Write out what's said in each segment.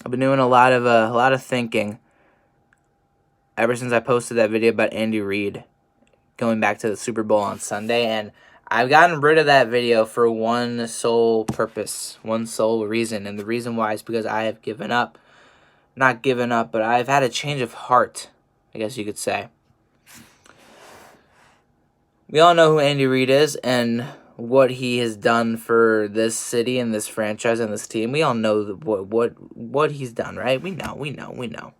I've been doing a lot of thinking ever since I posted that video about Andy Reid going back to the Super Bowl on Sunday, and I've gotten rid of that video for one sole purpose, one sole reason, and the reason why is because I have given up. Not given up, but I've had a change of heart, I guess you could say. We all know who Andy Reid is and what he has done for this city and this franchise and this team. We all know what he's done, right? We know.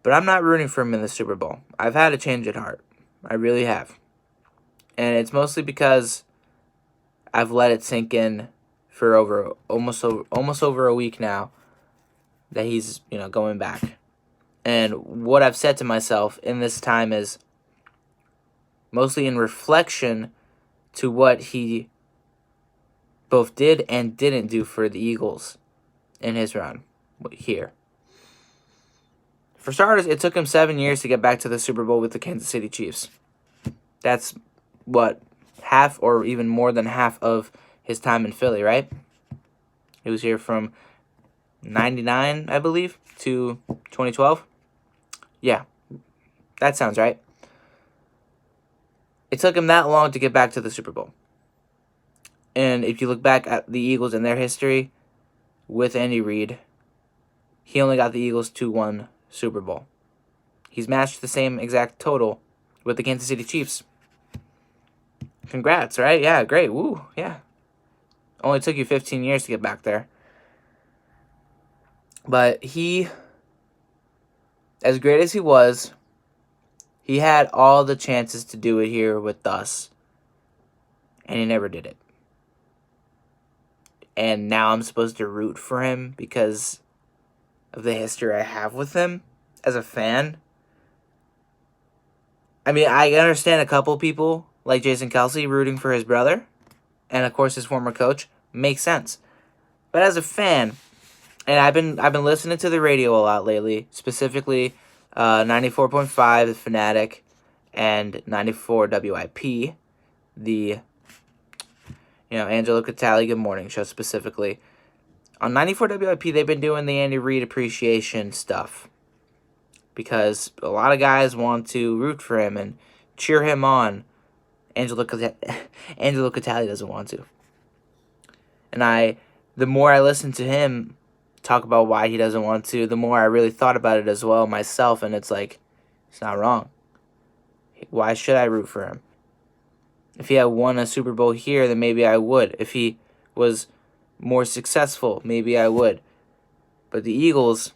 But I'm not rooting for him in the Super Bowl. I've had a change at heart. I really have. And it's mostly because I've let it sink in for almost over a week now that he's, going back. And what I've said to myself in this time is mostly in reflection to what he both did and didn't do for the Eagles in his run here. For starters, it took him 7 years to get back to the Super Bowl with the Kansas City Chiefs. That's half or even more than half of his time in Philly, right? He was here from 99, I believe, to 2012. Yeah, that sounds right. It took him that long to get back to the Super Bowl. And if you look back at the Eagles and their history with Andy Reid, he only got the Eagles to one Super Bowl. He's matched the same exact total with the Kansas City Chiefs. Congrats, right? Yeah, great. Woo, yeah. Only took you 15 years to get back there. But he, as great as he was, he had all the chances to do it here with us. And he never did it. And now I'm supposed to root for him because of the history I have with him as a fan. I mean, I understand a couple people like Jason Kelce rooting for his brother, and of course his former coach. Makes sense. But as a fan, and I've been listening to the radio a lot lately, specifically 94.5 The Fanatic and 94 WIP, the Angelo Catali Good Morning Show specifically. On 94 WIP, they've been doing the Andy Reid appreciation stuff because a lot of guys want to root for him and cheer him on. Angelo Catali doesn't want to. And the more I listen to him talk about why he doesn't want to, the more I really thought about it as well myself, and it's like, it's not wrong. Why should I root for him? If he had won a Super Bowl here, then maybe I would. If he was more successful, maybe I would. But the Eagles,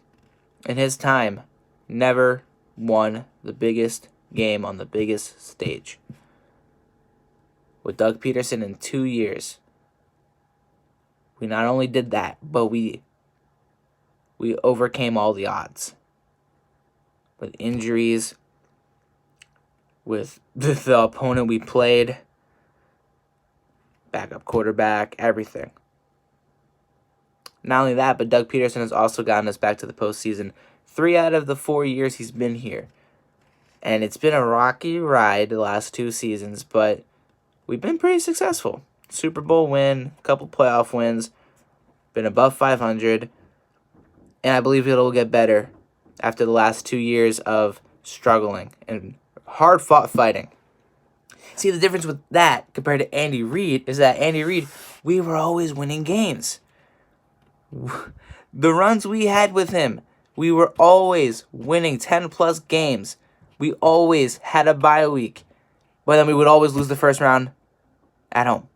in his time, never won the biggest game on the biggest stage. With Doug Peterson in 2 years, we not only did that, but we overcame all the odds. With injuries, with the opponent we played, backup quarterback, everything. Not only that, but Doug Peterson has also gotten us back to the postseason 3 out of the 4 years he's been here. And it's been a rocky ride the last 2 seasons, but we've been pretty successful. Super Bowl win, a couple playoff wins, been above 500, and I believe it'll get better after the last 2 years of struggling and hard-fought fighting. See, the difference with that compared to Andy Reid is that Andy Reid, we were always winning games. The runs we had with him, we were always winning 10-plus games. We always had a bye week, but then we would always lose the first round at home.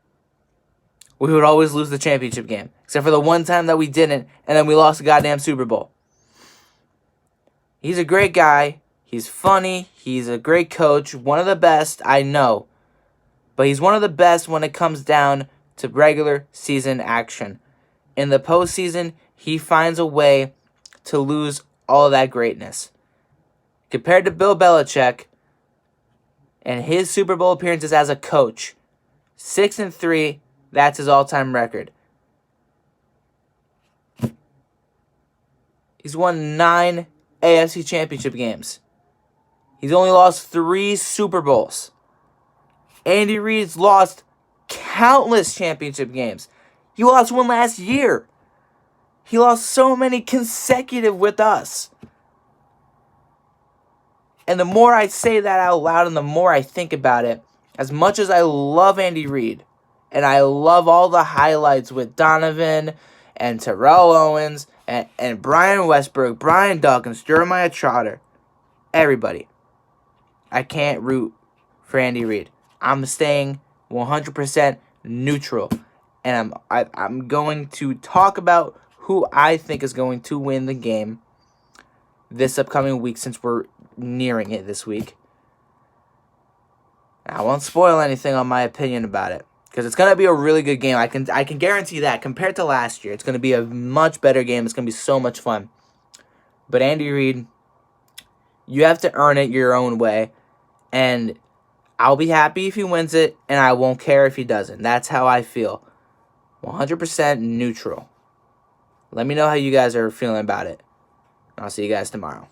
We would always lose the championship game, except for the one time that we didn't, and then we lost the goddamn Super Bowl. He's a great guy. He's funny. He's a great coach. One of the best, I know. But he's one of the best when it comes down to regular season action. In the postseason, he finds a way to lose all of that greatness. Compared to Bill Belichick and his Super Bowl appearances as a coach, 6-3, that's his all-time record. He's won 9 AFC championship games. He's only lost 3 Super Bowls. Andy Reid's lost countless championship games. He lost one last year. He lost so many consecutive with us. And the more I say that out loud and the more I think about it, as much as I love Andy Reid, and I love all the highlights with Donovan and Terrell Owens and Brian Westbrook, Brian Dawkins, Jeremiah Trotter, everybody, I can't root for Andy Reid. I'm staying 100% neutral. And I'm going to talk about who I think is going to win the game this upcoming week, since we're nearing it this week. I won't spoil anything on my opinion about it, because it's going to be a really good game. I can guarantee that. Compared to last year, it's going to be a much better game. It's going to be so much fun. But Andy Reid, you have to earn it your own way. And I'll be happy if he wins it, and I won't care if he doesn't. That's how I feel. 100% neutral. Let me know how you guys are feeling about it. I'll see you guys tomorrow.